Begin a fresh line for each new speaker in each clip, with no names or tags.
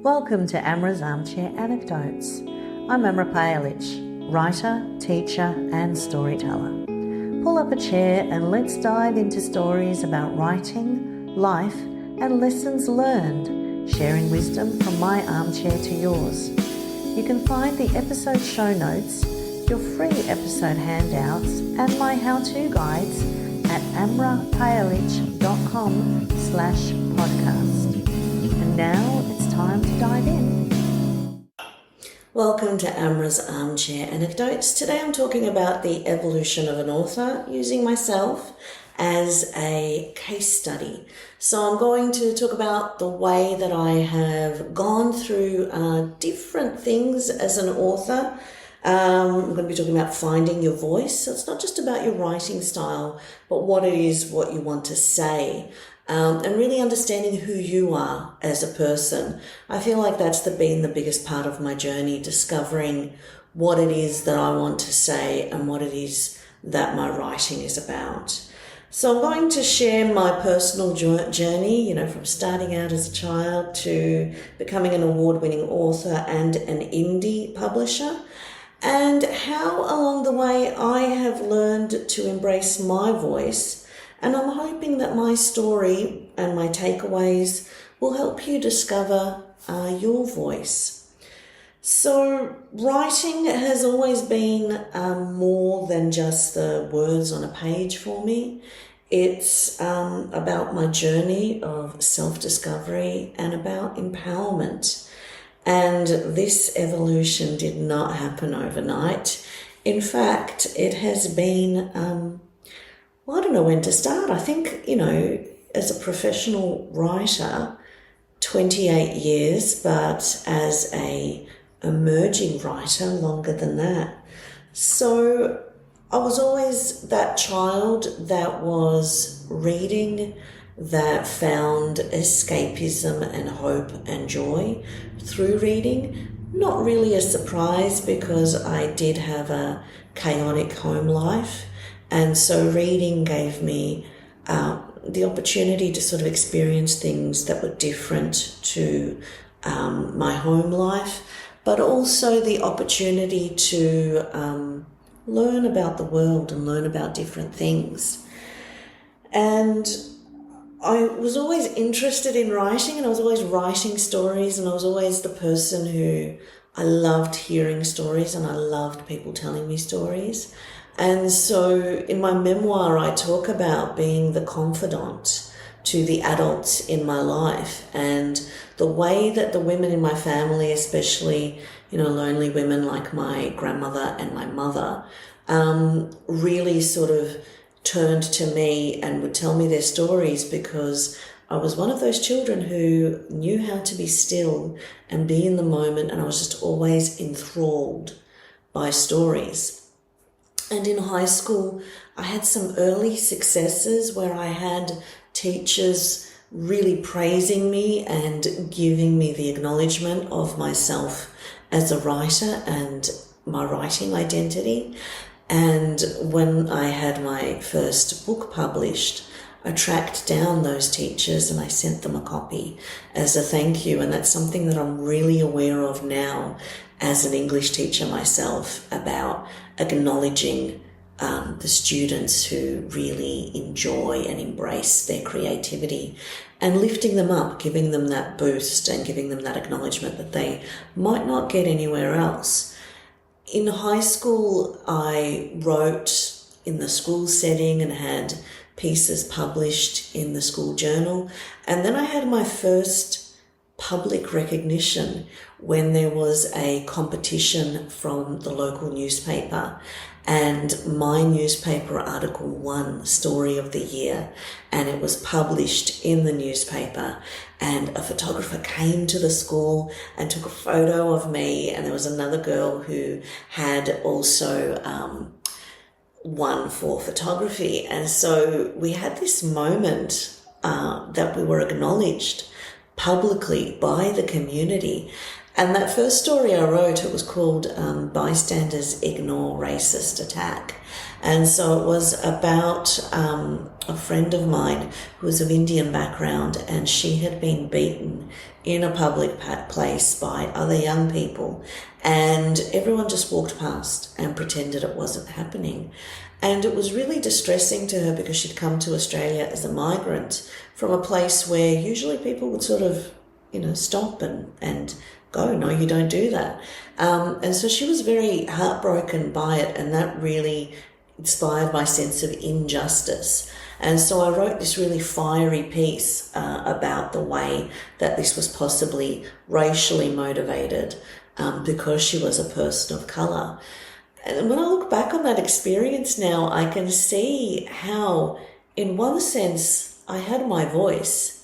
Welcome to Amra's Armchair Anecdotes. I'm Amra, writer, teacher and storyteller. Pull up a chair and let's dive into stories about writing, life and lessons learned, sharing wisdom from my armchair to yours. You can find the episode show notes, your free episode handouts and my how-to guides at amrapayalich.com/podcast. And now it's time to dive in. Welcome to Amra's Armchair Anecdotes. Today I'm talking about the evolution of an author using myself as a case study. So I'm going to talk about the way that I have gone through different things as an author. I'm going to be talking about finding your voice. So it's not just about your writing style, but what it is, what you want to say. And really understanding who you are as a person. I feel like that's been the biggest part of my journey, discovering what it is that I want to say and what it is that my writing is about. So I'm going to share my personal journey, from starting out as a child to becoming an award-winning author and an indie publisher, and how along the way I have learned to embrace my voice. And I'm hoping that my story and my takeaways will help you discover your voice. So writing has always been more than just the words on a page for me. It's about my journey of self-discovery and about empowerment. And this evolution did not happen overnight. In fact, it has been I don't know when to start. I think, as a professional writer, 28 years, but as a emerging writer, longer than that. So I was always that child that was reading, that found escapism and hope and joy through reading. Not really a surprise because I did have a chaotic home life. And so reading gave me the opportunity to sort of experience things that were different to my home life, but also the opportunity to learn about the world and learn about different things. And I was always interested in writing, and I was always writing stories, and I was always the person who I loved hearing stories and I loved people telling me stories. And so in my memoir, I talk about being the confidant to the adults in my life, and the way that the women in my family, especially, lonely women like my grandmother and my mother, really sort of turned to me and would tell me their stories, because I was one of those children who knew how to be still and be in the moment, and I was just always enthralled by stories. And in high school, I had some early successes where I had teachers really praising me and giving me the acknowledgement of myself as a writer and my writing identity. And when I had my first book published, I tracked down those teachers and I sent them a copy as a thank you. And that's something that I'm really aware of now as an English teacher myself, about acknowledging the students who really enjoy and embrace their creativity and lifting them up, giving them that boost and giving them that acknowledgement that they might not get anywhere else. In high school, I wrote in the school setting and had pieces published in the school journal. And then I had my first public recognition when there was a competition from the local newspaper, and my newspaper article won Story of the Year, and it was published in the newspaper, and a photographer came to the school and took a photo of me, and there was another girl who had also won for photography. And so we had this moment that we were acknowledged publicly by the community. And that first story I wrote, it was called Bystanders Ignore Racist Attack. And so it was about a friend of mine who was of Indian background, and she had been beaten in a public place by other young people, and everyone just walked past and pretended it wasn't happening. And it was really distressing to her because she'd come to Australia as a migrant from a place where usually people would sort of, stop and go, no, you don't do that. And so she was very heartbroken by it, and that really inspired my sense of injustice. And so I wrote this really fiery piece about the way that this was possibly racially motivated because she was a person of colour. And when I look back on that experience now, I can see how, in one sense, I had my voice.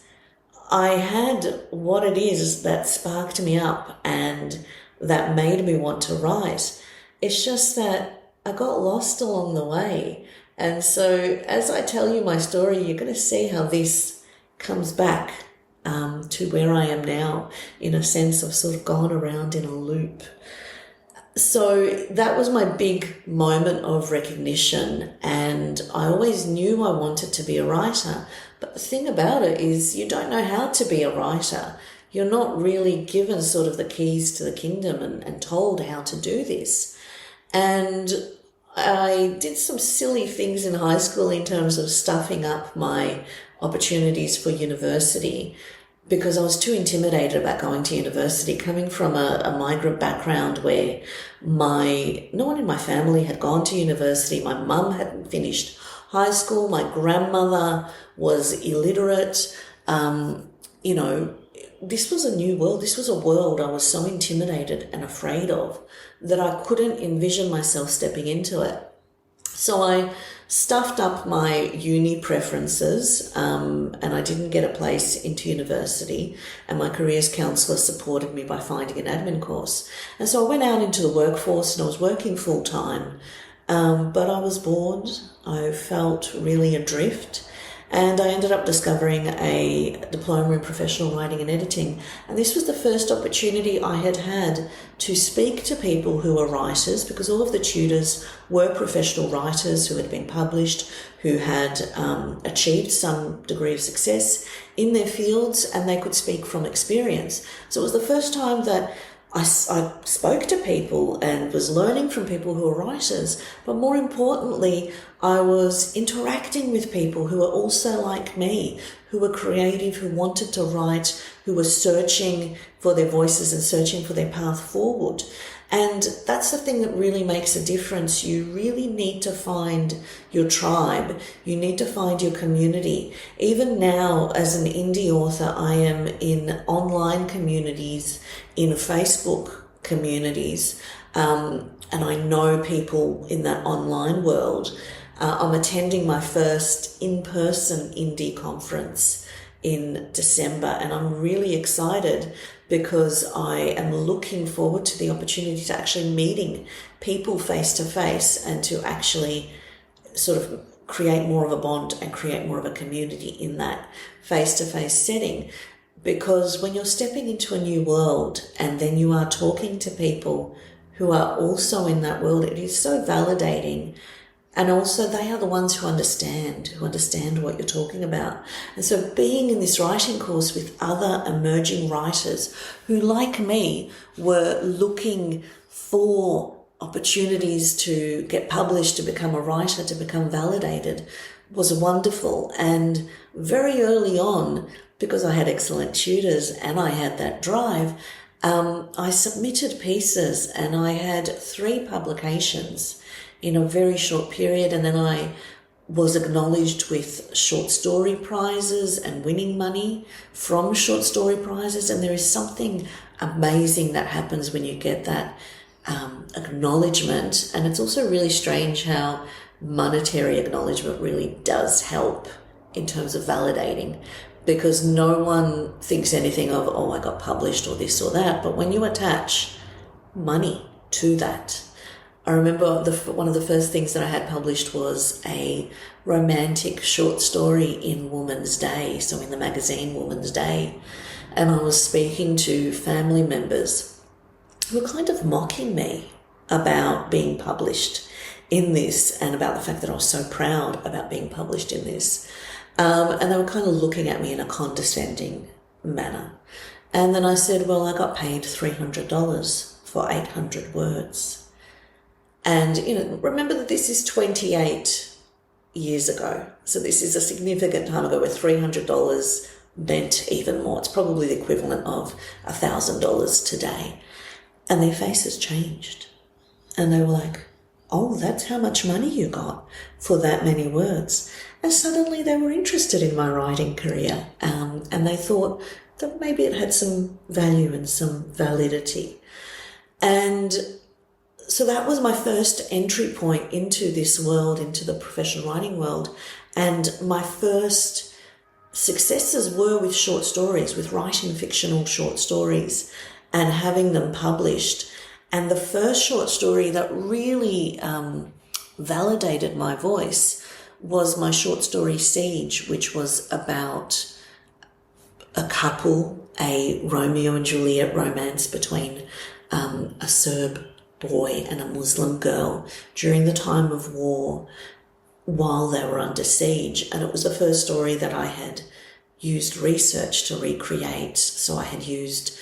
I had what it is that sparked me up and that made me want to write. It's just that I got lost along the way. And so as I tell you my story, you're going to see how this comes back to where I am now. In a sense, I've sort of gone around in a loop. So that was my big moment of recognition, and I always knew I wanted to be a writer. But the thing about it is you don't know how to be a writer. You're not really given sort of the keys to the kingdom and told how to do this. And I did some silly things in high school in terms of stuffing up my opportunities for university, because I was too intimidated about going to university, coming from a migrant background where no one in my family had gone to university. My mum hadn't finished high school. My grandmother was illiterate. This was a new world. This was a world I was so intimidated and afraid of that I couldn't envision myself stepping into it. So I stuffed up my uni preferences and I didn't get a place into university, and my careers counsellor supported me by finding an admin course. And so I went out into the workforce and I was working full time, but I was bored. I felt really adrift. And I ended up discovering a diploma in professional writing and editing. And this was the first opportunity I had to speak to people who were writers, because all of the tutors were professional writers who had been published, who had achieved some degree of success in their fields, and they could speak from experience. So it was the first time that I spoke to people and was learning from people who were writers, but more importantly, I was interacting with people who were also like me, who were creative, who wanted to write, who were searching for their voices and searching for their path forward. And that's the thing that really makes a difference. You really need to find your tribe. You need to find your community. Even now, as an indie author, I am in online communities, in Facebook communities, and I know people in that online world. I'm attending my first in-person indie conference in December, and I'm really excited because I am looking forward to the opportunity to actually meeting people face to face and to actually sort of create more of a bond and create more of a community in that face-to-face setting. Because when you're stepping into a new world and then you are talking to people who are also in that world, it is so validating. And also they are the ones who understand what you're talking about. And so being in this writing course with other emerging writers who, like me, were looking for opportunities to get published, to become a writer, to become validated, was wonderful. And very early on, because I had excellent tutors and I had that drive, I submitted pieces and I had 3 publications in a very short period, and then I was acknowledged with short story prizes and winning money from short story prizes. And there is something amazing that happens when you get that acknowledgement. And it's also really strange how monetary acknowledgement really does help in terms of validating, because no one thinks anything of, oh, I got published or this or that. But when you attach money to that, I remember one of the first things that I had published was a romantic short story in Woman's Day, so in the magazine Woman's Day. And I was speaking to family members who were kind of mocking me about being published in this and about the fact that I was so proud about being published in this. And they were kind of looking at me in a condescending manner. And then I said, well, I got paid $300 for 800 words. And, remember that this is 28 years ago. So this is a significant time ago where $300 meant even more. It's probably the equivalent of $1,000 today. And their faces changed. And they were like, oh, that's how much money you got for that many words. And suddenly they were interested in my writing career. And they thought that maybe it had some value and some validity. And so that was my first entry point into this world, into the professional writing world. And my first successes were with short stories, with writing fictional short stories and having them published. And the first short story that really validated my voice was my short story Siege, which was about a couple, a Romeo and Juliet romance between a Serb boy and a Muslim girl during the time of war while they were under siege. And it was the first story that I had used research to recreate. So I had used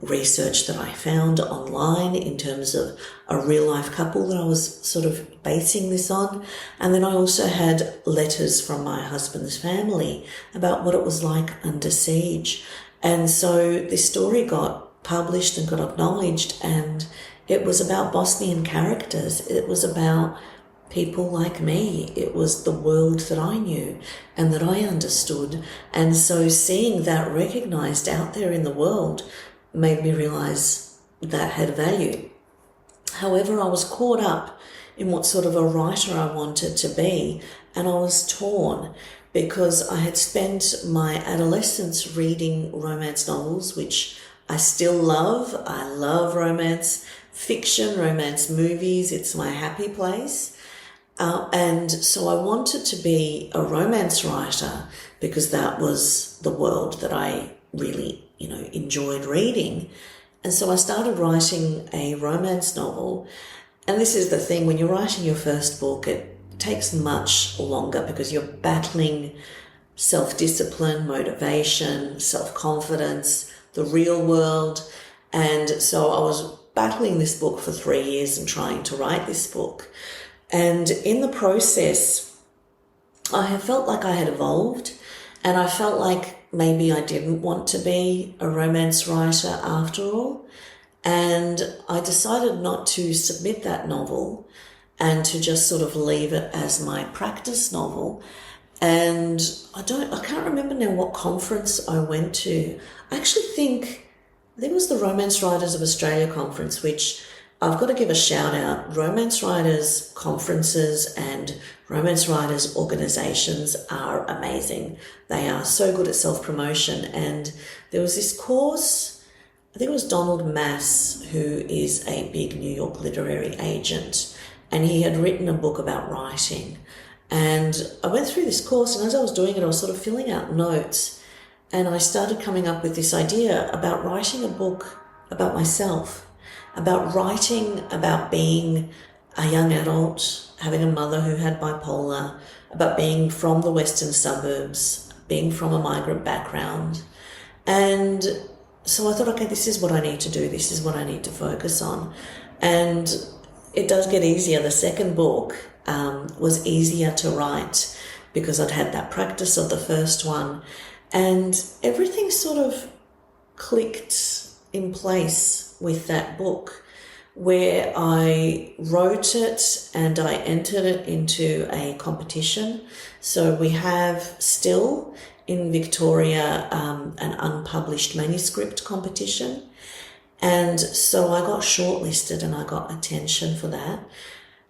research that I found online in terms of a real life couple that I was sort of basing this on. And then I also had letters from my husband's family about what it was like under siege. And so this story got published and got acknowledged, and it was about Bosnian characters. It was about people like me. It was the world that I knew and that I understood. And so seeing that recognized out there in the world made me realize that had value. However, I was caught up in what sort of a writer I wanted to be, and I was torn because I had spent my adolescence reading romance novels, which I still love. I love romance fiction, romance movies. It's my happy place. And so I wanted to be a romance writer because that was the world that I really, enjoyed reading. And so I started writing a romance novel. And this is the thing, when you're writing your first book, it takes much longer because you're battling self-discipline, motivation, self-confidence, the real world. And so I was battling this book for 3 years and trying to write this book. And in the process, I have felt like I had evolved, and I felt like maybe I didn't want to be a romance writer after all. And I decided not to submit that novel and to just sort of leave it as my practice novel. And I can't remember now what conference I went to. I actually think it was the Romance Writers of Australia conference, which I've got to give a shout out. Romance writers conferences and romance writers organizations are amazing. They are so good at self-promotion. And there was this course, I think it was Donald Mass, who is a big New York literary agent, and he had written a book about writing. And I went through this course, and as I was doing it, I was sort of filling out notes, and I started coming up with this idea about writing a book about myself, about writing about being a young adult, having a mother who had bipolar, about being from the western suburbs, being from a migrant background. And so I thought, okay, this is what I need to do. This is what I need to focus on. And it does get easier. The second book was easier to write because I'd had that practice of the first one. And everything sort of clicked in place with that book, where I wrote it and I entered it into a competition. So we have still in Victoria an unpublished manuscript competition. And so I got shortlisted and I got attention for that.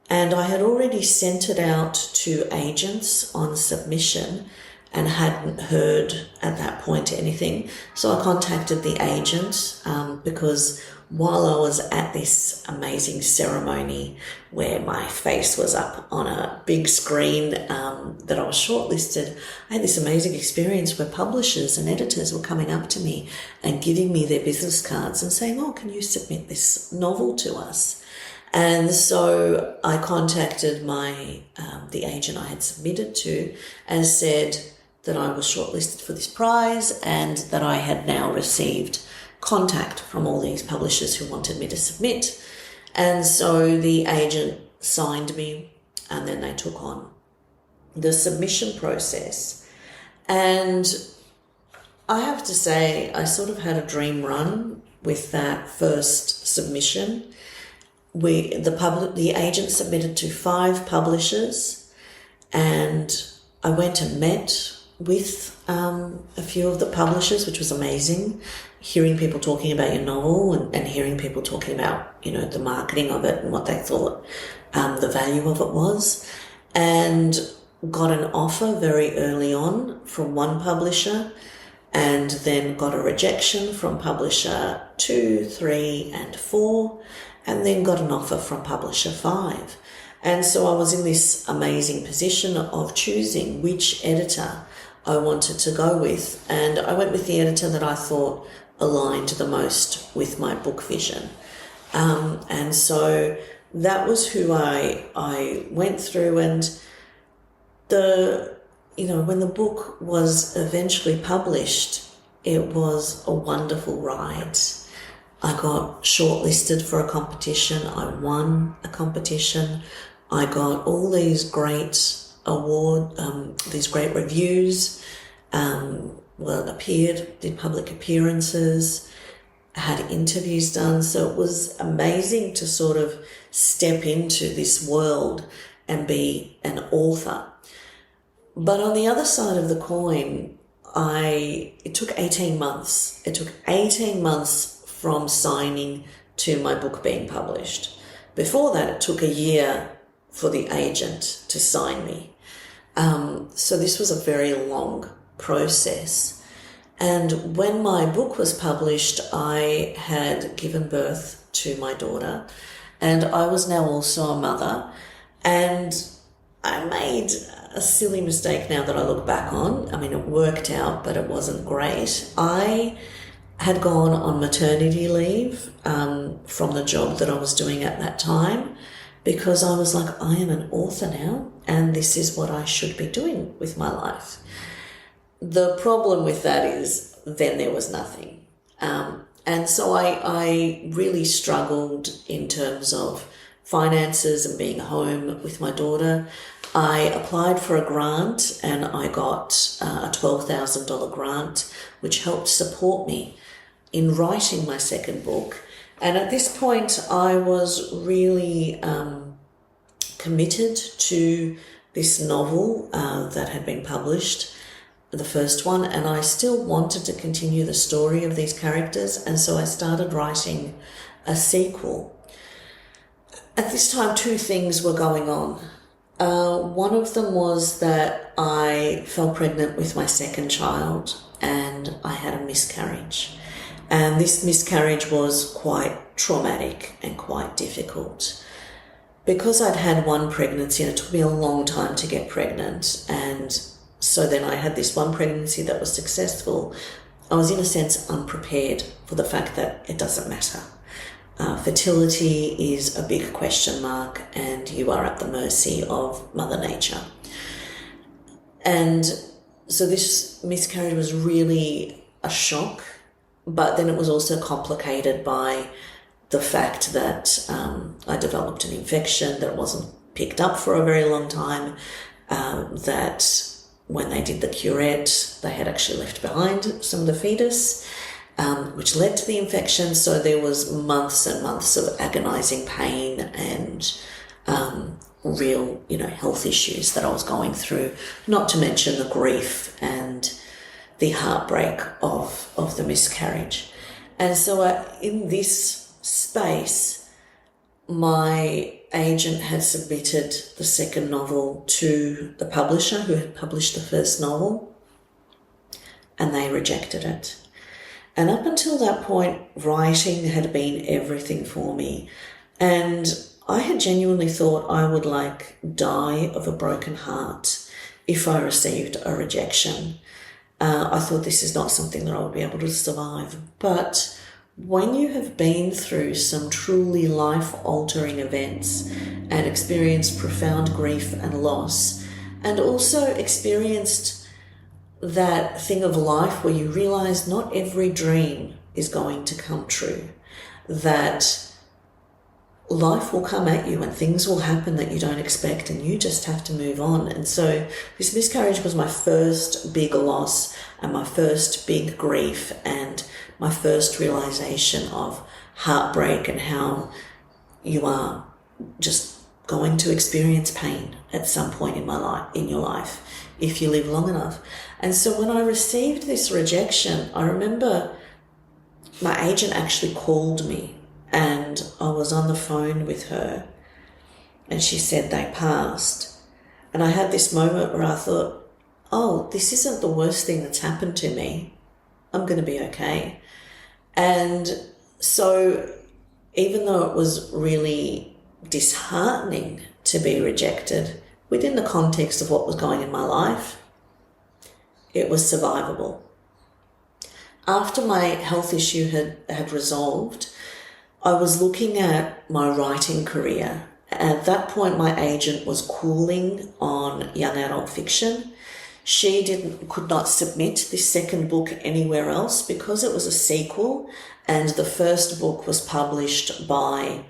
And I had already sent it out to agents on submission. and hadn't heard at that point anything. So I contacted the agent because while I was at this amazing ceremony where my face was up on a big screen that I was shortlisted, I had this amazing experience where publishers and editors were coming up to me and giving me their business cards and saying, oh, can you submit this novel to us? And so I contacted the agent I had submitted to and said that I was shortlisted for this prize and that I had now received contact from all these publishers who wanted me to submit. And so the agent signed me, and then they took on the submission process. And I have to say, I sort of had a dream run with that first submission. The agent submitted to 5 publishers, and I went and met with a few of the publishers, which was amazing. Hearing people talking about your novel and hearing people talking about, the marketing of it and what they thought the value of it was. And got an offer very early on from one publisher, and then got a rejection from publisher 2, 3, and 4, and then got an offer from publisher 5. And so I was in this amazing position of choosing which editor I wanted to go with. And I went with the editor that I thought aligned the most with my book vision. And so that was who I went through. And when the book was eventually published, it was a wonderful ride. I got shortlisted for a competition. I won a competition. I got all these great these great reviews, did public appearances, had interviews done. So it was amazing to sort of step into this world and be an author. But on the other side of the coin, it took 18 months. It took 18 months from signing to my book being published. Before that, it took a year for the agent to sign me. So this was a very long process. And when my book was published, I had given birth to my daughter, and I was now also a mother. And I made a silly mistake now that I look back on. I mean, it worked out, but it wasn't great. I had gone on maternity leave from the job that I was doing at that time, because I was like, I am an author now, and this is what I should be doing with my life. The problem with that is then there was nothing. And so I really struggled in terms of finances and being home with my daughter. I applied for a grant, and I got a $12,000 grant, which helped support me in writing my second book. And at this point, I was really committed to this novel that had been published, the first one, and I still wanted to continue the story of these characters, and so I started writing a sequel. At this time, 2 things were going on. One of them was that I fell pregnant with my second child, and I had a miscarriage. And this miscarriage was quite traumatic and quite difficult. Because I'd had one pregnancy, and it took me a long time to get pregnant, and so then I had this one pregnancy that was successful, I was in a sense unprepared for the fact that it doesn't matter. Fertility is a big question mark, and you are at the mercy of Mother Nature. And so this miscarriage was really a shock. But then it was also complicated by the fact that I developed an infection that wasn't picked up for a very long time, that when they did the curette, they had actually left behind some of the fetus, which led to the infection. So there was months and months of agonizing pain and real, health issues that I was going through, not to mention the grief and the heartbreak of the miscarriage. And so in this space, my agent had submitted the second novel to the publisher who had published the first novel. and they rejected it. And up until that point, writing had been everything for me. And I had genuinely thought I would die of a broken heart if I received a rejection. I thought this is not something that I would be able to survive. But when you have been through some truly life-altering events and experienced profound grief and loss, and also experienced that thing of life where you realize not every dream is going to come true, that life will come at you and things will happen that you don't expect, and you just have to move on. And so this miscarriage was my first big loss and my first big grief and my first realization of heartbreak and how you are just going to experience pain at some point in your life if you live long enough. And so when I received this rejection, I remember my agent actually called me, and I was on the phone with her, and she said they passed. And I had this moment where I thought, oh, this isn't the worst thing that's happened to me. I'm going to be okay. And so even though it was really disheartening to be rejected, within the context of what was going in my life, it was survivable. After my health issue had resolved, I was looking at my writing career. At that point, my agent was cooling on young adult fiction. She could not submit this second book anywhere else because it was a sequel, and the first book was published by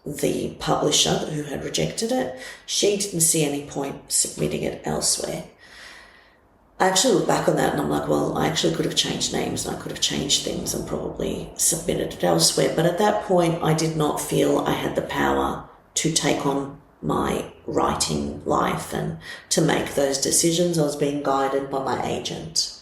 the publisher who had rejected it. She didn't see any point submitting it elsewhere. I actually look back on that and I'm like, well, I actually could have changed names and I could have changed things and probably submitted it elsewhere. But at that point, I did not feel I had the power to take on my writing life and to make those decisions. I was being guided by my agent.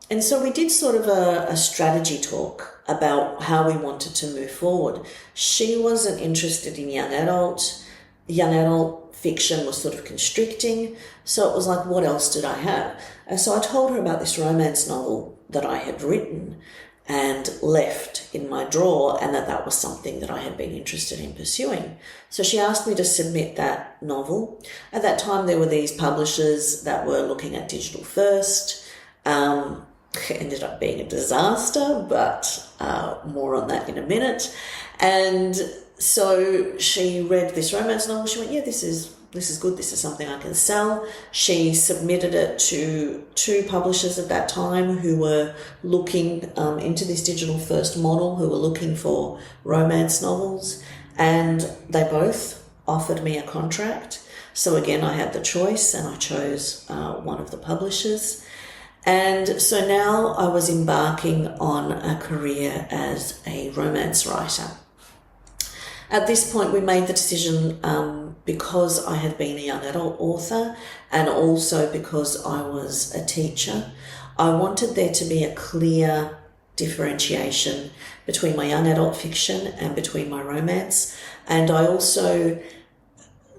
And so we did sort of a strategy talk about how we wanted to move forward. She wasn't interested in young adult. Young adult fiction was sort of constricting. So it was like, what else did I have? And so I told her about this romance novel that I had written and left in my drawer, and that was something that I had been interested in pursuing. So she asked me to submit that novel. At that time, there were these publishers that were looking at digital first. Ended up being a disaster, but more on that in a minute. And so she read this romance novel. She went, yeah, this is good. This is something I can sell. She submitted it to two publishers at that time who were looking into this digital first model, who were looking for romance novels, and they both offered me a contract. So again, I had the choice, and I chose one of the publishers. And so now I was embarking on a career as a romance writer. At this point, we made the decision because I had been a young adult author and also because I was a teacher. I wanted there to be a clear differentiation between my young adult fiction and between my romance. And I also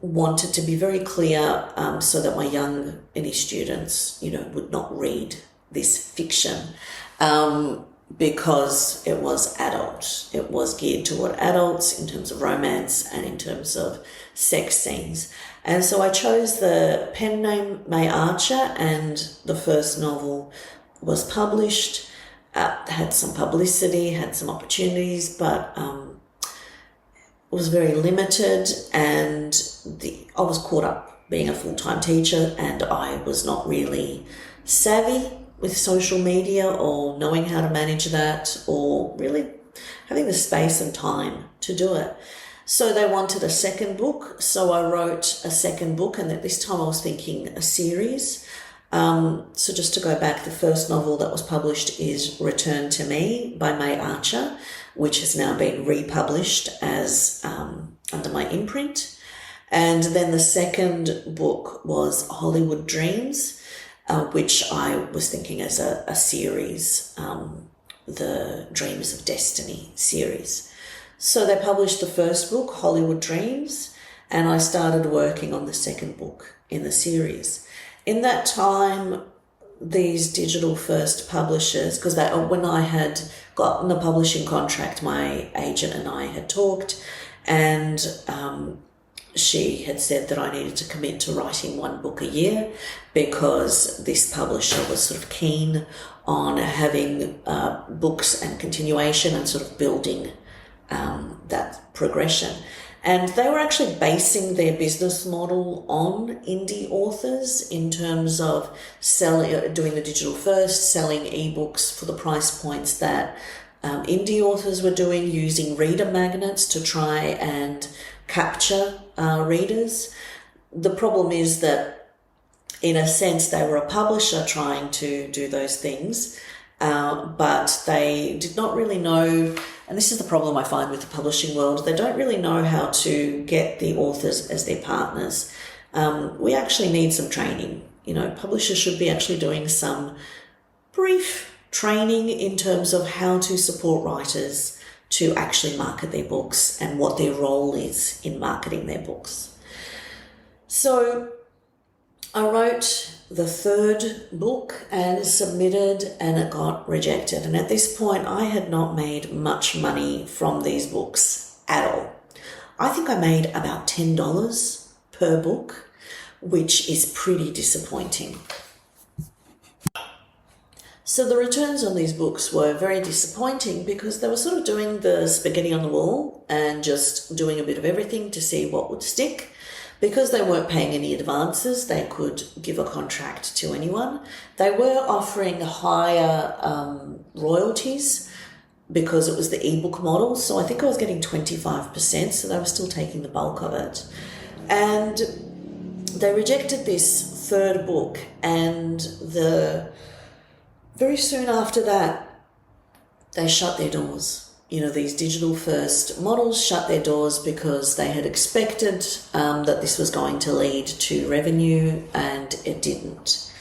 wanted to be very clear so that my young any students, would not read this fiction because it was adult. It was geared toward adults in terms of romance and in terms of sex scenes. And so I chose the pen name May Archer, and the first novel was published, had some publicity, had some opportunities, but was very limited, and I was caught up being a full-time teacher, and I was not really savvy with social media or knowing how to manage that or really having the space and time to do it. So they wanted a second book, so I wrote a second book, and at this time I was thinking a series. So just to go back, the first novel that was published is Return to Me by May Archer, which has now been republished as under my imprint. And then the second book was Hollywood Dreams, which I was thinking as a series, the Dreams of Destiny series. So they published the first book, Hollywood Dreams, and I started working on the second book in the series. In that time, these digital first publishers, because when I had gotten a publishing contract, my agent and I had talked, and she had said that I needed to commit to writing one book a year because this publisher was sort of keen on having books and continuation and sort of building that progression. And they were actually basing their business model on indie authors in terms of doing the digital first, selling ebooks for the price points that indie authors were doing, using reader magnets to try and capture readers. The problem is that, in a sense, they were a publisher trying to do those things, but they did not really know, and this is the problem I find with the publishing world, they don't really know how to get the authors as their partners. We actually need some training. Publishers should be actually doing some brief training in terms of how to support writers to actually market their books and what their role is in marketing their books. So I wrote the third book and submitted, and it got rejected. And at this point, I had not made much money from these books at all. I think I made about $10 per book, which is pretty disappointing. So the returns on these books were very disappointing because they were sort of doing the spaghetti on the wall and just doing a bit of everything to see what would stick. Because they weren't paying any advances, they could give a contract to anyone. They were offering higher royalties because it was the ebook model. So I think I was getting 25%, so they were still taking the bulk of it. And they rejected this third book, and very soon after that, they shut their doors. These digital first models shut their doors because they had expected that this was going to lead to revenue, and it didn't.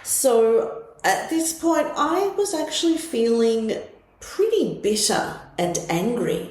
So at this point, I was actually feeling pretty bitter and angry.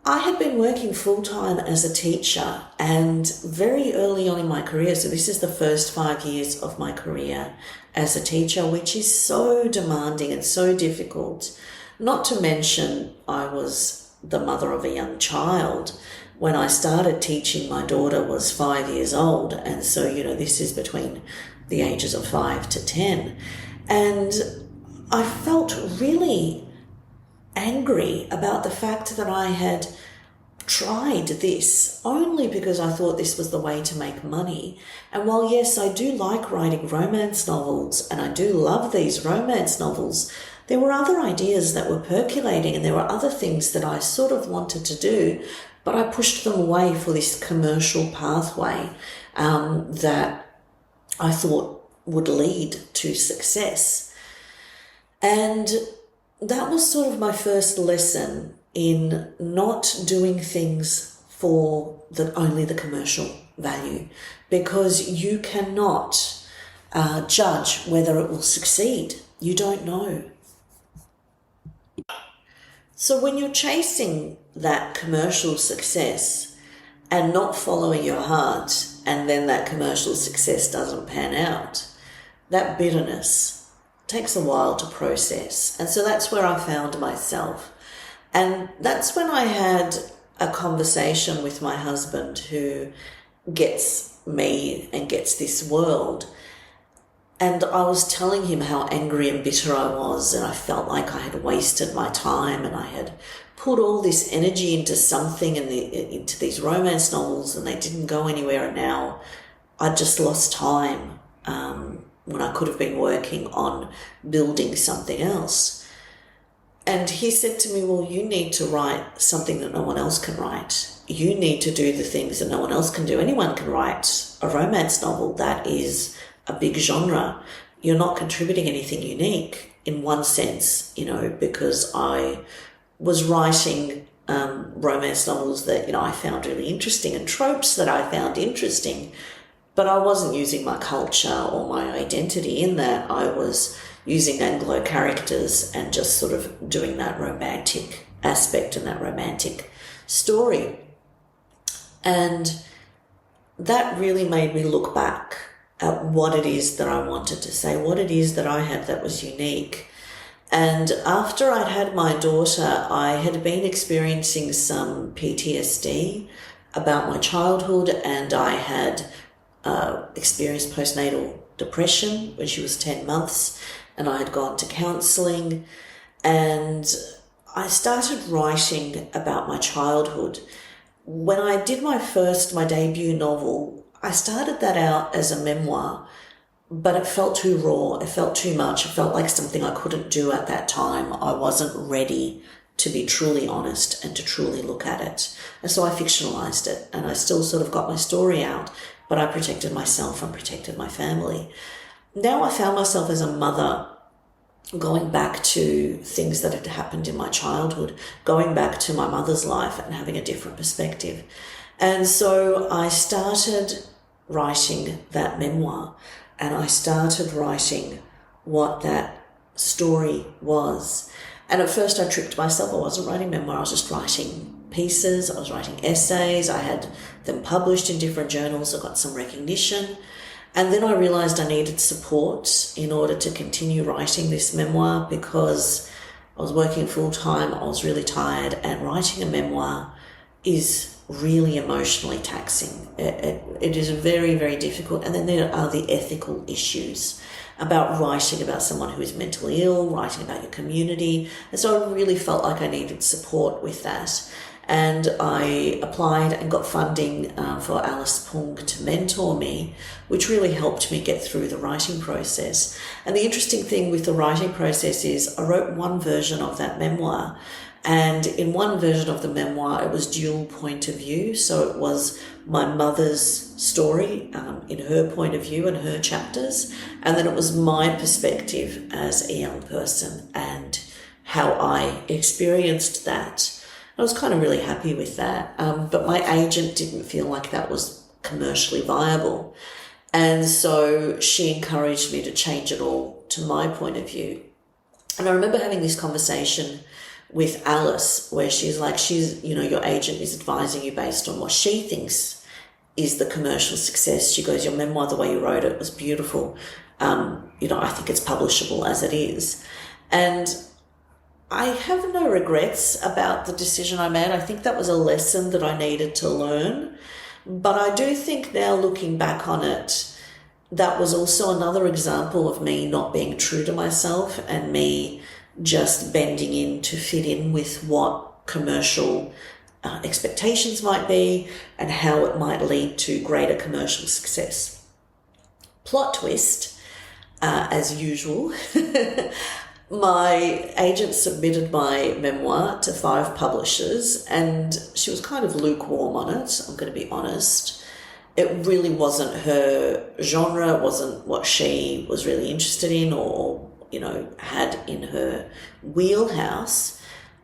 I had been working full-time as a teacher, and very early on in my career, so this is the first 5 years of my career as a teacher, which is so demanding and so difficult. Not to mention, I was the mother of a young child. When I started teaching, my daughter was 5 years old, and so, this is between the ages of 5 to 10. And I felt really angry about the fact that I had tried this only because I thought this was the way to make money. And while, yes, I do like writing romance novels, and I do love these romance novels, there were other ideas that were percolating, and there were other things that I sort of wanted to do, but I pushed them away for this commercial pathway that I thought would lead to success. And that was sort of my first lesson in not doing things for only the commercial value, because you cannot judge whether it will succeed. You don't know. So when you're chasing that commercial success and not following your heart, and then that commercial success doesn't pan out, that bitterness takes a while to process. And so that's where I found myself. And that's when I had a conversation with my husband, who gets me and gets this world. And I was telling him how angry and bitter I was, and I felt like I had wasted my time, and I had put all this energy into something and into these romance novels, and they didn't go anywhere, and now I just lost time when I could have been working on building something else. And he said to me, well, you need to write something that no one else can write. You need to do the things that no one else can do. Anyone can write a romance novel. That is a big genre. You're not contributing anything unique in one sense, because I was writing romance novels that, I found really interesting, and tropes that I found interesting, but I wasn't using my culture or my identity in that. I was using Anglo characters and just sort of doing that romantic aspect and that romantic story. And that really made me look back at what it is that I wanted to say, what it is that I had that was unique. And after I'd had my daughter, I had been experiencing some PTSD about my childhood, and I had experienced postnatal depression when she was 10 months, and I had gone to counselling, and I started writing about my childhood. When I did my debut novel, I started that out as a memoir, but it felt too raw, it felt too much, it felt like something I couldn't do at that time. I wasn't ready to be truly honest and to truly look at it. And so I fictionalized it, and I still sort of got my story out, but I protected myself and protected my family. Now I found myself as a mother going back to things that had happened in my childhood, going back to my mother's life and having a different perspective. And so I started writing that memoir, and I started writing what that story was. And at first I tricked myself. I wasn't writing memoir, I was just writing pieces, I was writing essays, I had them published in different journals, I got some recognition. And then I realised I needed support in order to continue writing this memoir, because I was working full-time, I was really tired, and writing a memoir is really emotionally taxing. It is very, very difficult. And then there are the ethical issues about writing about someone who is mentally ill, writing about your community. And so I really felt like I needed support with that. And I applied and got funding for Alice Pung to mentor me, which really helped me get through the writing process. And the interesting thing with the writing process is I wrote one version of that memoir, and in one version of the memoir, it was dual point of view. So it was my mother's story in her point of view and her chapters. And then it was my perspective as a young person and how I experienced that. I was kind of really happy with that. But my agent didn't feel like that was commercially viable. And so she encouraged me to change it all to my point of view. And I remember having this conversation with Alice, where she's like, your agent is advising you based on what she thinks is the commercial success. She goes, your memoir, the way you wrote it was beautiful. I think it's publishable as it is. And I have no regrets about the decision I made. I think that was a lesson that I needed to learn. But I do think now, looking back on it, that was also another example of me not being true to myself and me just bending in to fit in with what commercial expectations might be and how it might lead to greater commercial success. Plot twist, as usual, my agent submitted my memoir to 5 publishers, and she was kind of lukewarm on it, I'm going to be honest. It really wasn't her genre, it wasn't what she was really interested in or had in her wheelhouse.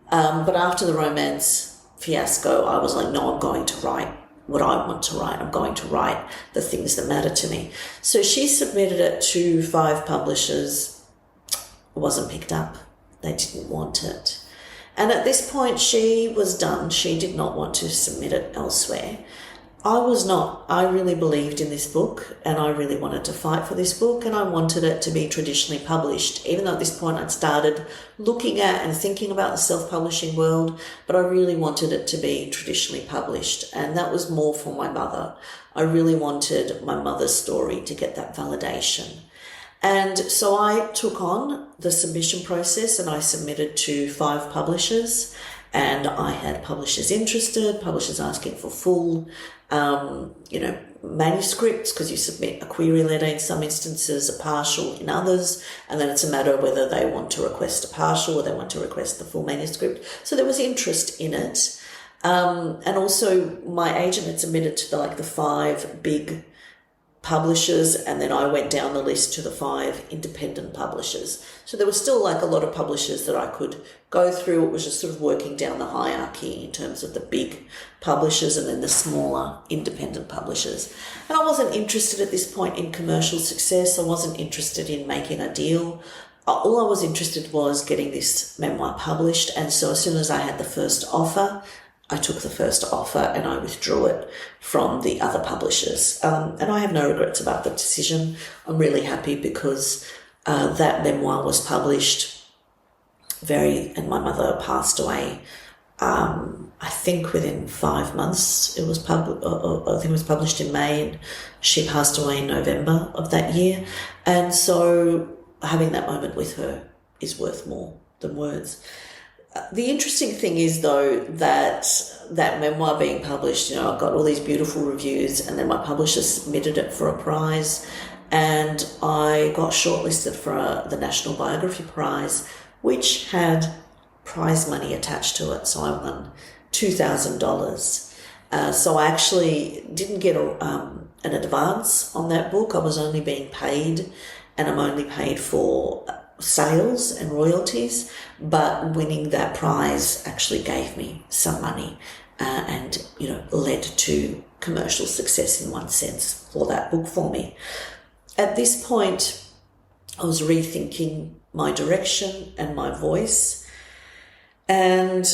But after the romance fiasco, I was like, no, I'm going to write what I want to write. I'm going to write the things that matter to me. So she submitted it to 5 publishers. It wasn't picked up. They didn't want it. And at this point, she was done. She did not want to submit it elsewhere. I was not. I really believed in this book, and I really wanted to fight for this book, and I wanted it to be traditionally published, even though at this point I'd started looking at and thinking about the self-publishing world, but I really wanted it to be traditionally published, and that was more for my mother. I really wanted my mother's story to get that validation. And so I took on the submission process, and I submitted to 5 publishers, and I had publishers interested, publishers asking for full manuscripts, because you submit a query letter in some instances, a partial in others, and then it's a matter of whether they want to request a partial or they want to request the full manuscript. So there was interest in it. And also my agent had submitted to the 5 big publishers, and then I went down the list to the 5 independent publishers. So there was still a lot of publishers that I could go through. It was just sort of working down the hierarchy in terms of the big publishers and then the smaller independent publishers. And I wasn't interested at this point in commercial success. I wasn't interested in making a deal. All I was interested was getting this memoir published. And so as soon as I had the first offer, I took the first offer and I withdrew it from the other publishers. And I have no regrets about the decision. I'm really happy because that memoir was published and my mother passed away. I think within 5 months it was I think it was published in May and she passed away in November of that year. And so having that moment with her is worth more than words. The interesting thing is, though, that memoir being published, I got all these beautiful reviews, and then my publisher submitted it for a prize, and I got shortlisted for the National Biography Prize, which had prize money attached to it. So I won $2,000. So I actually didn't get an advance on that book. I was only being paid, and I'm only paid for sales and royalties, but winning that prize actually gave me some money and led to commercial success in one sense for that book for me. At this point, I was rethinking my direction and my voice, and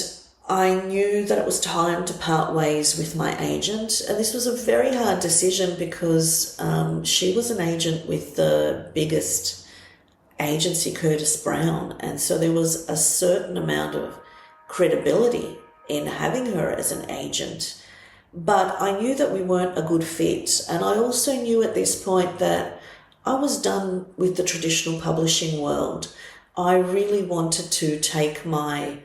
I knew that it was time to part ways with my agent. And this was a very hard decision because she was an agent with the biggest agency, Curtis Brown, and so there was a certain amount of credibility in having her as an agent, but I knew that we weren't a good fit. And I also knew at this point that I was done with the traditional publishing world. I really wanted to take my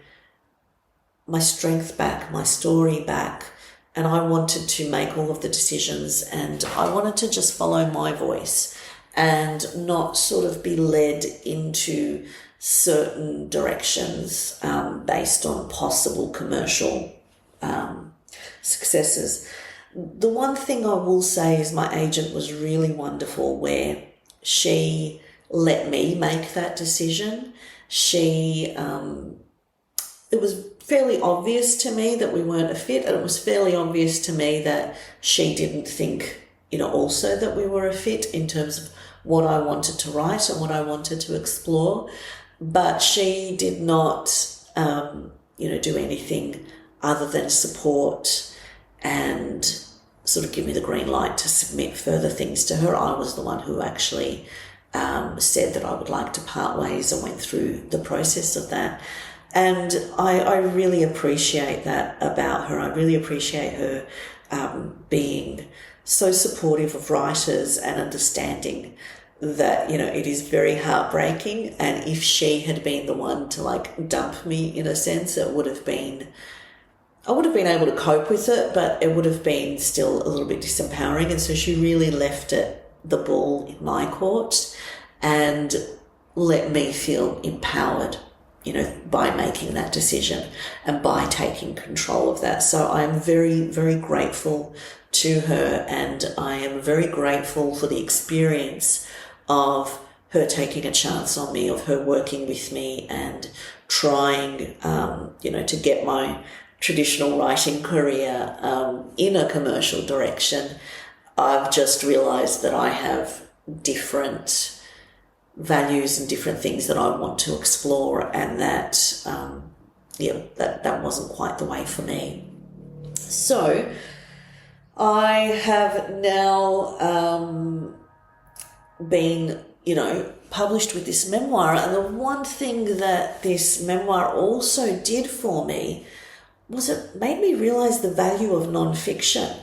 strength back, my story back, and I wanted to make all of the decisions, and I wanted to just follow my voice and not sort of be led into certain directions based on possible commercial successes. The one thing I will say is my agent was really wonderful, where she let me make that decision. It was fairly obvious to me that we weren't a fit, and it was fairly obvious to me that she didn't think, also that we were a fit in terms of what I wanted to write and what I wanted to explore. But she did not, do anything other than support and sort of give me the green light to submit further things to her. I was the one who actually said that I would like to part ways and went through the process of that. And I really appreciate that about her. I really appreciate her being so supportive of writers and understanding that, it is very heartbreaking. And if she had been the one to dump me, in a sense, I would have been able to cope with it, but it would have been still a little bit disempowering. And so she really left the ball in my court and let me feel empowered, by making that decision and by taking control of that. So I am very, very grateful to her, and I am very grateful for the experience of her taking a chance on me, of her working with me and trying, to get my traditional writing career in a commercial direction. I've just realised that I have different values and different things that I want to explore, and that that wasn't quite the way for me. So I have now been, published with this memoir, and the one thing that this memoir also did for me was it made me realise the value of non-fiction.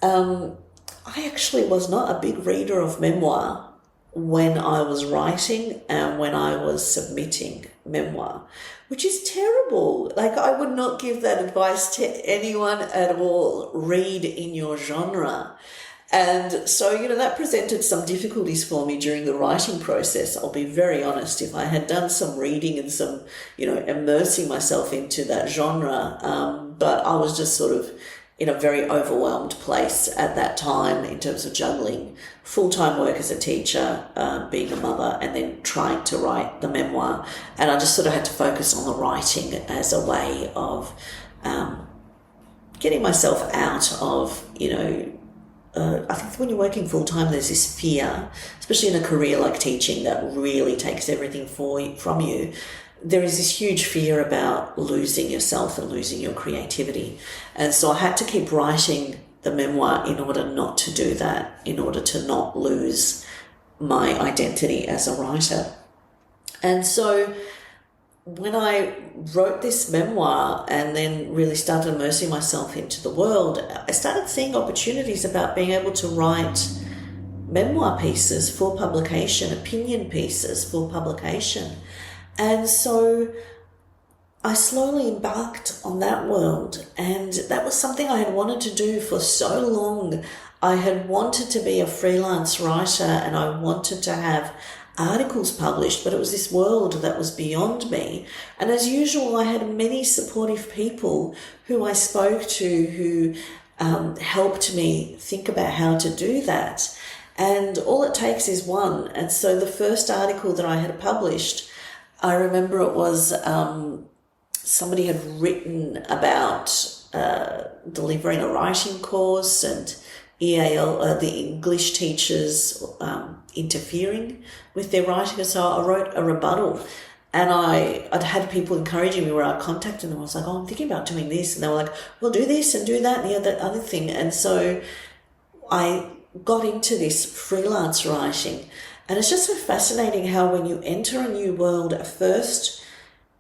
I actually was not a big reader of memoir when I was writing and when I was submitting memoir, which is terrible. I would not give that advice to anyone at all. Read in your genre. And so, that presented some difficulties for me during the writing process. I'll be very honest. If I had done some reading and some, immersing myself into that genre, but I was just sort of in a very overwhelmed place at that time in terms of juggling full-time work as a teacher, being a mother, and then trying to write the memoir. And I just sort of had to focus on the writing as a way of getting myself out of, I think when you're working full-time, there's this fear, especially in a career like teaching that really takes everything from you, there is this huge fear about losing yourself and losing your creativity. And so I had to keep writing the memoir in order not to do that, in order to not lose my identity as a writer. And so when I wrote this memoir and then really started immersing myself into the world, I started seeing opportunities about being able to write memoir pieces for publication, opinion pieces for publication. And so I slowly embarked on that world, and that was something I had wanted to do for so long. I had wanted to be a freelance writer and I wanted to have articles published, but it was this world that was beyond me. And as usual, I had many supportive people who I spoke to who helped me think about how to do that. And all it takes is one. And so the first article that I had published, I remember it was somebody had written about delivering a writing course and EAL, the English teachers interfering with their writing. So I wrote a rebuttal, and I'd had people encouraging me where I contacted them. I was like, I'm thinking about doing this. And they were like, well, do this and do that and the other thing. And so I got into this freelance writing. And it's just so fascinating how when you enter a new world, at first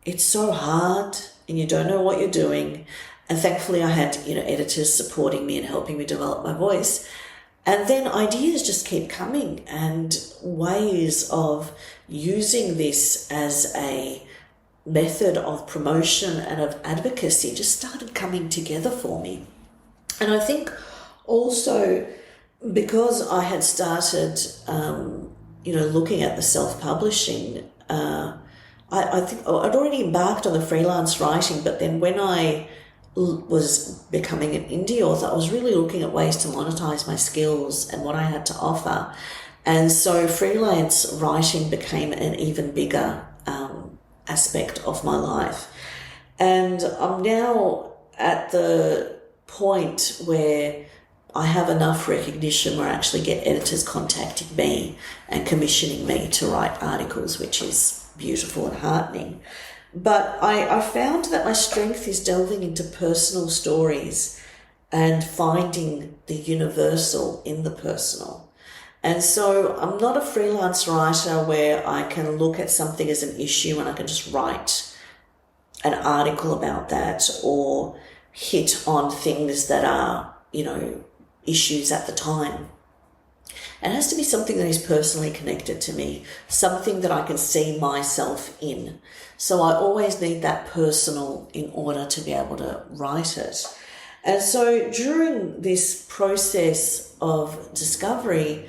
it's so hard and you don't know what you're doing. And thankfully I had, editors supporting me and helping me develop my voice. And then ideas just keep coming, and ways of using this as a method of promotion and of advocacy just started coming together for me. And I think also because I had started, looking at the self-publishing, I think I'd already embarked on the freelance writing, but then when I was becoming an indie author, I was really looking at ways to monetize my skills and what I had to offer. And so freelance writing became an even bigger aspect of my life. And I'm now at the point where I have enough recognition where I actually get editors contacting me and commissioning me to write articles, which is beautiful and heartening. But I found that my strength is delving into personal stories and finding the universal in the personal. And so I'm not a freelance writer where I can look at something as an issue and I can just write an article about that or hit on things that are, issues at the time. It has to be something that is personally connected to me, something that I can see myself in. So I always need that personal in order to be able to write it. And so during this process of discovery,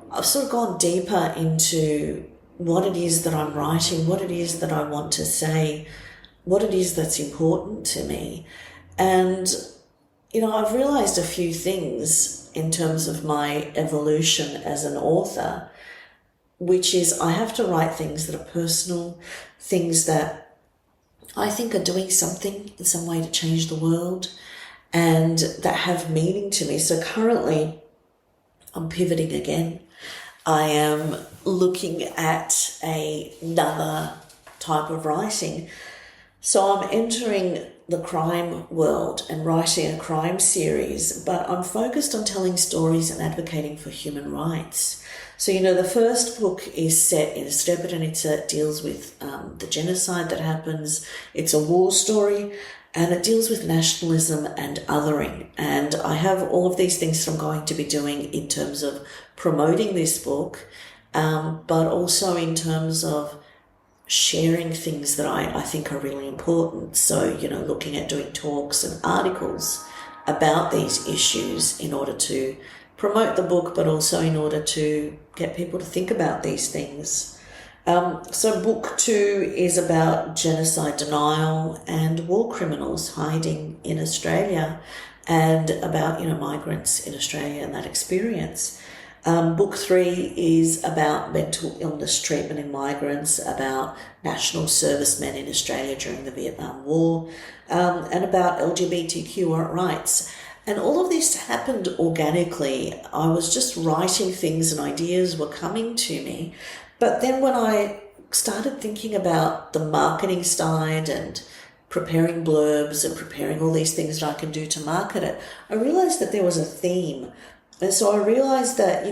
I've sort of gone deeper into what it is that I'm writing, what it is that I want to say, what it is that's important to me. And, I've realized a few things in terms of my evolution as an author, which is I have to write things that are personal, things that I think are doing something in some way to change the world and that have meaning to me. So currently I'm pivoting again. I am looking at another type of writing. So I'm entering the crime world and writing a crime series, but I'm focused on telling stories and advocating for human rights. So, the first book is set in Stepford and it deals with the genocide that happens. It's a war story and it deals with nationalism and othering. And I have all of these things that I'm going to be doing in terms of promoting this book, but also in terms of sharing things that I think are really important. So, looking at doing talks and articles about these issues in order to promote the book, but also in order to get people to think about these things. So book 2 is about genocide denial and war criminals hiding in Australia and about, migrants in Australia and that experience. Book 3 is about mental illness treatment in migrants, about national servicemen in Australia during the Vietnam War, and about LGBTQ rights. And all of this happened organically. I was just writing things and ideas were coming to me. But then when I started thinking about the marketing side and preparing blurbs and preparing all these things that I can do to market it, I realized that there was a theme. And so I realized that,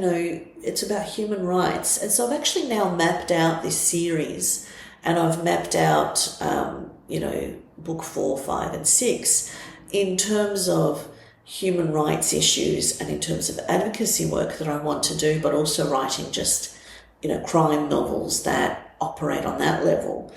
it's about human rights. And so I've actually now mapped out this series, and I've mapped out, book 4, 5, and 6 in terms of human rights issues and in terms of advocacy work that I want to do, but also writing just, crime novels that operate on that level.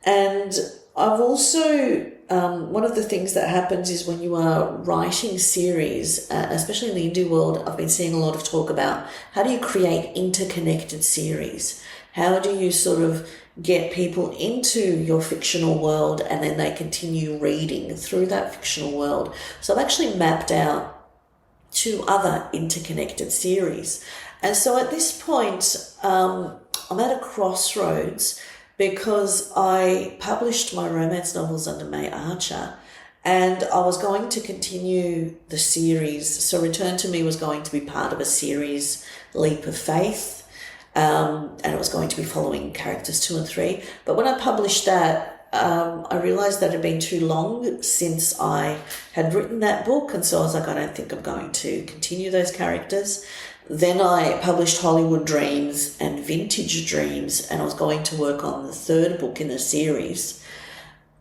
And I've also, one of the things that happens is when you are writing series, especially in the indie world, I've been seeing a lot of talk about how do you create interconnected series? How do you sort of get people into your fictional world and then they continue reading through that fictional world? So I've actually mapped out 2 other interconnected series. And so at this point, I'm at a crossroads because I published my romance novels under May Archer, and I was going to continue the series. So Return to Me was going to be part of a series, Leap of Faith, and it was going to be following characters 2 and 3. But when I published that, I realized that it had been too long since I had written that book, and so I was like, I don't think I'm going to continue those characters. Then I published Hollywood Dreams and Vintage Dreams, and I was going to work on the 3rd book in the series.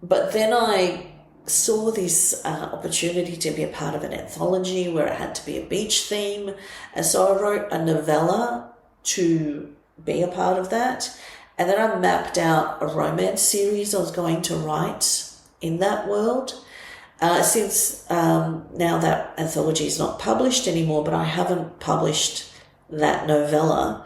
But then I saw this opportunity to be a part of an anthology where it had to be a beach theme. And so I wrote a novella to be a part of that. And then I mapped out a romance series I was going to write in that world. Since now that anthology is not published anymore, but I haven't published that novella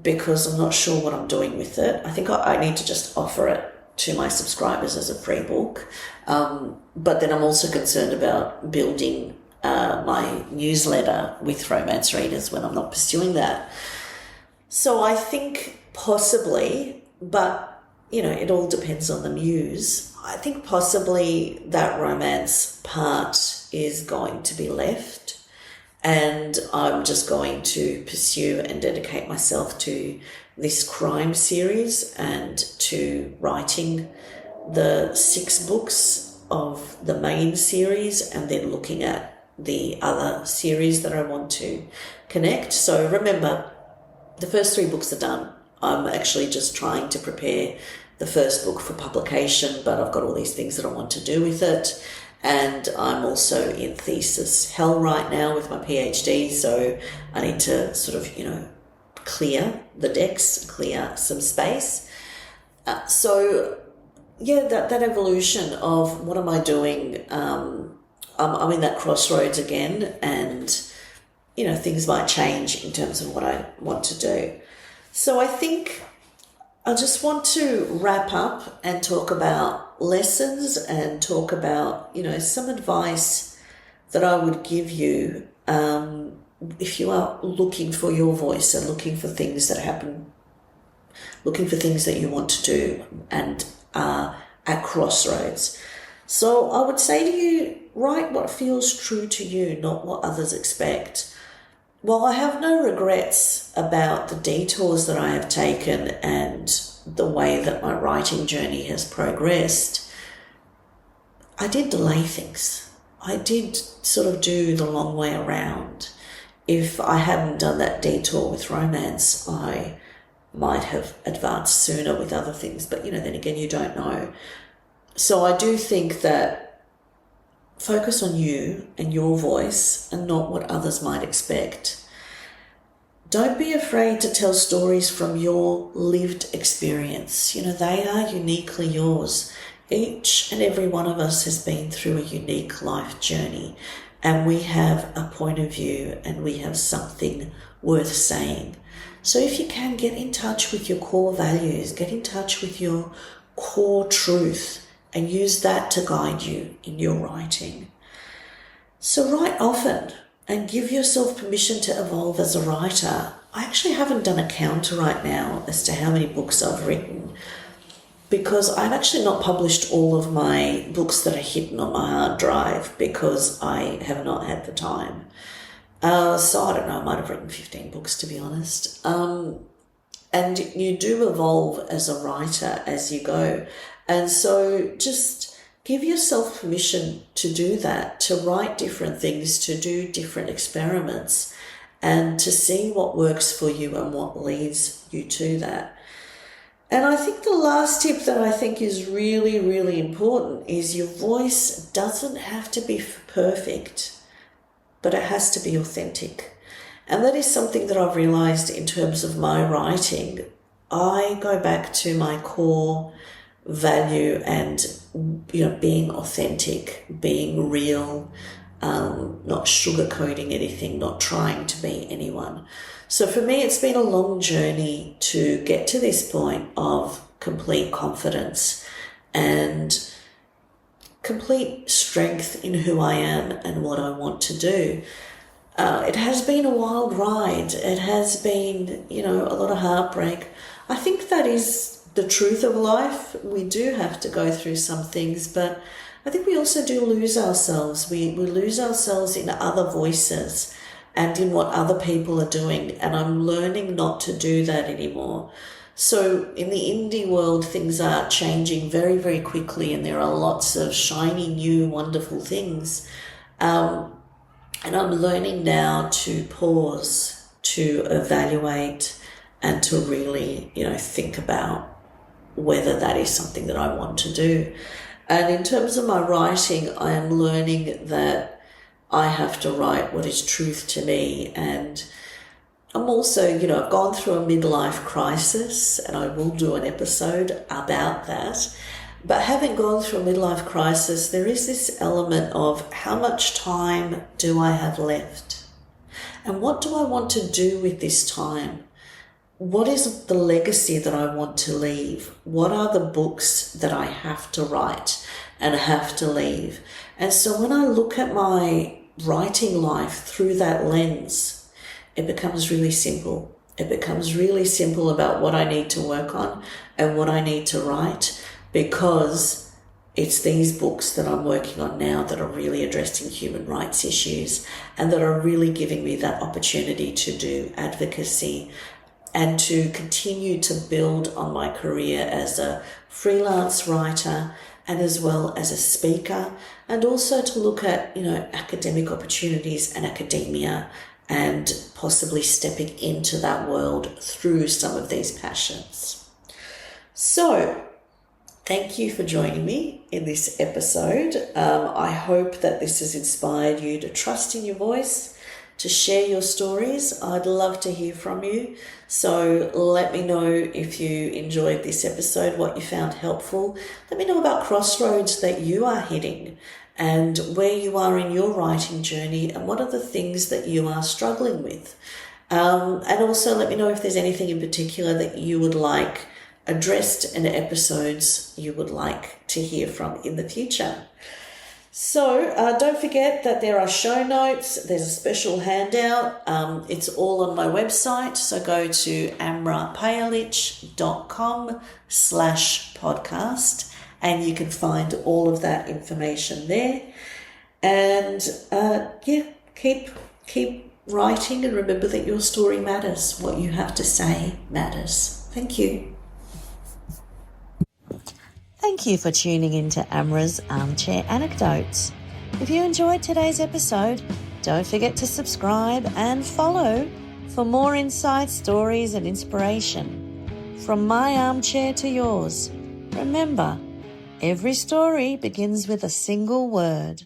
because I'm not sure what I'm doing with it. I think I need to just offer it to my subscribers as a free book. But then I'm also concerned about building my newsletter with romance readers when I'm not pursuing that. So I think possibly, but it all depends on the muse. I think possibly that romance part is going to be left, and I'm just going to pursue and dedicate myself to this crime series and to writing the 6 books of the main series and then looking at the other series that I want to connect. So remember, the first 3 books are done. I'm actually just trying to prepare the first book for publication, but I've got all these things that I want to do with it. And I'm also in thesis hell right now with my PhD, so I need to sort of, clear the decks, clear some space. So that evolution of what am I doing, I'm in that crossroads again, and, things might change in terms of what I want to do. So I think I just want to wrap up and talk about lessons and talk about, some advice that I would give you if you are looking for your voice and looking for things that happen, looking for things that you want to do and are at crossroads. So I would say to you, write what feels true to you, not what others expect. While I have no regrets about the detours that I have taken and the way that my writing journey has progressed, I did delay things. I did sort of do the long way around. If I hadn't done that detour with romance, I might have advanced sooner with other things. But, then again, you don't know. So I do think that focus on you and your voice and not what others might expect. Don't be afraid to tell stories from your lived experience. They are uniquely yours. Each and every one of us has been through a unique life journey, and we have a point of view and we have something worth saying. So if you can, get in touch with your core values, get in touch with your core truth, and use that to guide you in your writing. So write often and give yourself permission to evolve as a writer. I actually haven't done a counter right now as to how many books I've written, because I've actually not published all of my books that are hidden on my hard drive because I have not had the time. So I don't know, I might have written 15 books, to be honest. And you do evolve as a writer as you go. And so just give yourself permission to do that, to write different things, to do different experiments, and to see what works for you and what leads you to that. And I think the last tip that I think is really, really important is your voice doesn't have to be perfect, but it has to be authentic. And that is something that I've realized in terms of my writing. I go back to my core value and, being authentic, being real, not sugarcoating anything, not trying to be anyone. So for me, it's been a long journey to get to this point of complete confidence and complete strength in who I am and what I want to do. It has been a wild ride. It has been, a lot of heartbreak. I think that is the truth of life. We do have to go through some things, but I think we also do lose ourselves. We lose ourselves in other voices and in what other people are doing. And I'm learning not to do that anymore. So in the indie world, things are changing very, very quickly, and there are lots of shiny, new, wonderful things. And I'm learning now to pause, to evaluate, and to really, think about whether that is something that I want to do. And in terms of my writing, I am learning that I have to write what is truth to me. And I'm also, I've gone through a midlife crisis, and I will do an episode about that. But having gone through a midlife crisis, there is this element of how much time do I have left? And what do I want to do with this time? What is the legacy that I want to leave? What are the books that I have to write and have to leave? And so when I look at my writing life through that lens, it becomes really simple. It becomes really simple about what I need to work on and what I need to write, because it's these books that I'm working on now that are really addressing human rights issues and that are really giving me that opportunity to do advocacy and to continue to build on my career as a freelance writer and as well as a speaker, and also to look at, academic opportunities and academia and possibly stepping into that world through some of these passions. So, thank you for joining me in this episode. I hope that this has inspired you to trust in your voice, to share your stories. I'd love to hear from you. So let me know if you enjoyed this episode, what you found helpful. Let me know about crossroads that you are hitting and where you are in your writing journey and what are the things that you are struggling with. And also let me know if there's anything in particular that you would like addressed in episodes you would like to hear from in the future. So don't forget that there are show notes. There's a special handout. It's all on my website. So go to amrapayalich.com/podcast and you can find all of that information there. And keep writing, and remember that your story matters. What you have to say matters. Thank you. Thank you for tuning in to Amra's Armchair Anecdotes. If you enjoyed today's episode, don't forget to subscribe and follow for more insights, stories and inspiration. From my armchair to yours, remember, every story begins with a single word.